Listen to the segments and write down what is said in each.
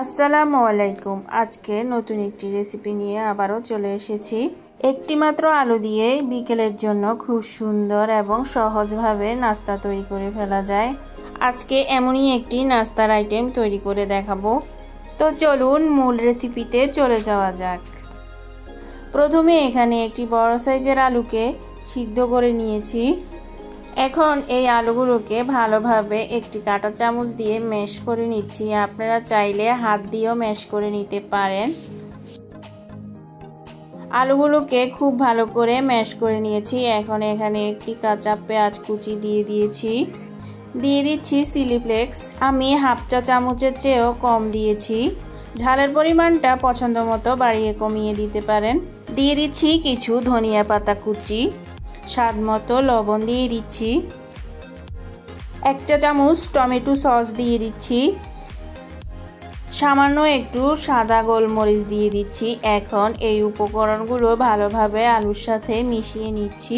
আসসালামু আলাইকুম। আজকে নতুন একটি রেসিপি নিয়ে আবারও চলে এসেছি। একটি মাত্র আলু দিয়ে বিকেলের জন্য খুব সুন্দর এবং সহজভাবে নাস্তা তৈরি করে ফেলা যায়। আজকে এমনই একটি নাস্তার আইটেম তৈরি করে দেখাবো। তো চলুন মূল রেসিপিতে চলে যাওয়া যাক। প্রথমে এখানে একটি বড় সাইজের আলুকে সিদ্ধ করে নিয়েছি। এখন এই আলুগুলোকে ভালোভাবে একটি কাঁটা চামচ দিয়ে ম্যাশ করে নিচ্ছি। আপনারা চাইলে হাত দিয়েও ম্যাশ করে নিতে পারেন। আলুগুলোকে খুব ভালো করে ম্যাশ করে নিয়েছি। এখন এখানে একটি কাঁচা পেঁয়াজ কুচি দিয়ে দিচ্ছি চিলি ফ্লেক্স। আমি হাফ চা চামচের চেয়েও কম দিয়েছি। ঝালের পরিমাণটা পছন্দ মতো বাড়িয়ে কমিয়ে দিতে পারেন। দিয়ে দিচ্ছি কিছু ধনিয়া পাতা কুচি, স্বাদ মতো লবণ দিয়ে দিচ্ছি, 1 চা চামচ টমেটো সস দিয়ে দিচ্ছি, সামান্য একটু সাদা গোলমরিচ দিয়ে দিচ্ছি। এখন এই উপকরণগুলো ভালোভাবে আলুর সাথে মিশিয়ে নিচ্ছি।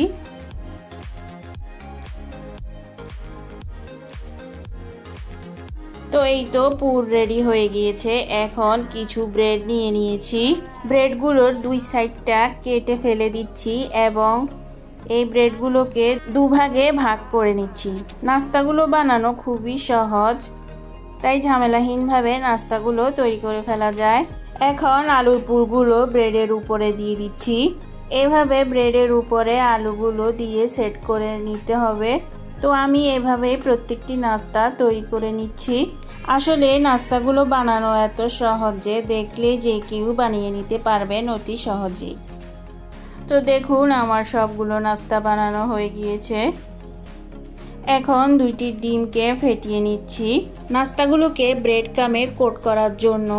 তো এই তো পুর রেডি হয়ে গিয়েছে। এখন কিছু ব্রেড নিয়ে নিয়েছি। ব্রেডগুলোর দুই সাইডটা কেটে ফেলে দিচ্ছি এবং এই ব্রেডগুলোকে দুভাগে ভাগ করে নিচ্ছি। নাস্তাগুলো বানানো খুবই সহজ, তাই ঝামেলাহীনভাবে নাস্তাগুলো তৈরি করে ফেলা যায়। এখন আলুর পুরগুলো ব্রেডের উপরে দিয়ে দিচ্ছি। এভাবে ব্রেডের উপরে আলুগুলো দিয়ে সেট করে নিতে হবে। তো আমি এভাবে প্রত্যেকটি নাস্তা তৈরি করে নিচ্ছি। আসলে নাস্তাগুলো বানানো এত সহজ যে দেখলে যে কেউ বানিয়ে নিতে পারবেন অতি সহজেই। তো দেখুন আমার সবগুলো নাস্তা বানানো হয়ে গিয়েছে। এখন দুইটি ডিমকে ফেটিয়ে নিচ্ছি নাস্তাগুলোকে ব্রেড ক্রামে কোট করার জন্য।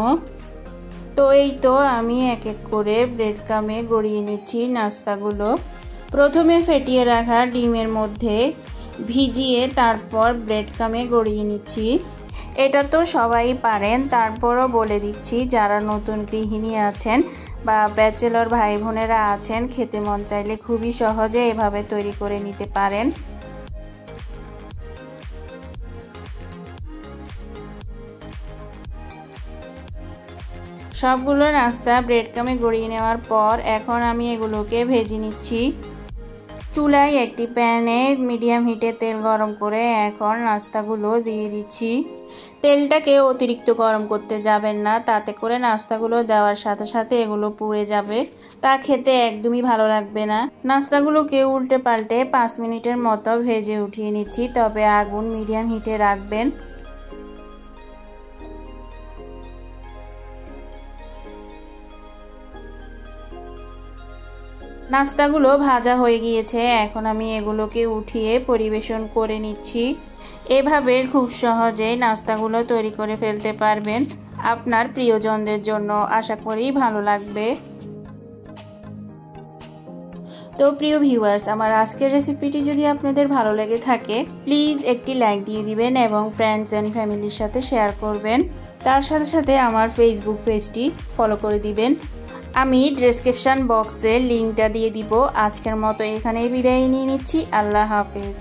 তো এই তো আমি এক এক করে ব্রেড ক্রামে গড়িয়ে নিচ্ছি নাস্তাগুলো। প্রথমে ফেটিয়ে রাখা ডিমের মধ্যে ভিজিয়ে তারপর ব্রেড ক্রামে গড়িয়ে নিচ্ছি। এটা তো সবাই পারেন, তারপরও বলে দিচ্ছি যারা নতুন গৃহিণী আছেন বা ব্যাচেলর ভাই বোনেরা আছেন, খেতে মন চাইলে খুবই সহজে এভাবে তৈরি করে নিতে পারেন। সবগুলো নাস্তা ব্রেড ক্রামে গড়িয়ে নেওয়ার পর এখন আমি এগুলোকে ভেজে নিচ্ছি। চুলায় একটি প্যানে মিডিয়াম হিটে তেল গরম করে এখন নাস্তাগুলো দিয়ে দিচ্ছি। তেলটাকে অতিরিক্ত গরম করতে যাবেন না, তাতে করে নাস্তাগুলো দেওয়ার সাথে সাথে এগুলো পুড়ে যাবে, তা খেতে একদমই ভালো লাগবে না। নাস্তাগুলোকে উল্টে পাল্টে 5 মিনিটের মতো ভেজে উঠিয়ে নিচ্ছি, তবে আগুন মিডিয়াম হিটে রাখবেন। নাস্তাগুলো ভাজা হয়ে গিয়েছে। এখন আমি এগুলোকে উঠিয়ে পরিবেশন করে নিচ্ছি। এভাবে খুব সহজেই নাস্তাগুলো তৈরি করে ফেলতে পারবেন আপনার প্রিয়জনদের জন্য। আশা করি ভালো লাগবে। তো প্রিয় ভিউয়ার্স, আমার আজকের রেসিপিটি যদি আপনাদের ভালো লেগে থাকে প্লিজ একটি লাইক দিয়ে দিবেন এবং ফ্রেন্ডস অ্যান্ড ফ্যামিলির সাথে শেয়ার করবেন। তার সাথে সাথে আমার ফেসবুক পেজটি ফলো করে দিবেন। আমি ডেসক্রিপশন বক্সে লিঙ্কটা দিয়ে দিব। আজকের মতো এখানেই বিদায় নিয়ে নিচ্ছি। আল্লাহ হাফেজ।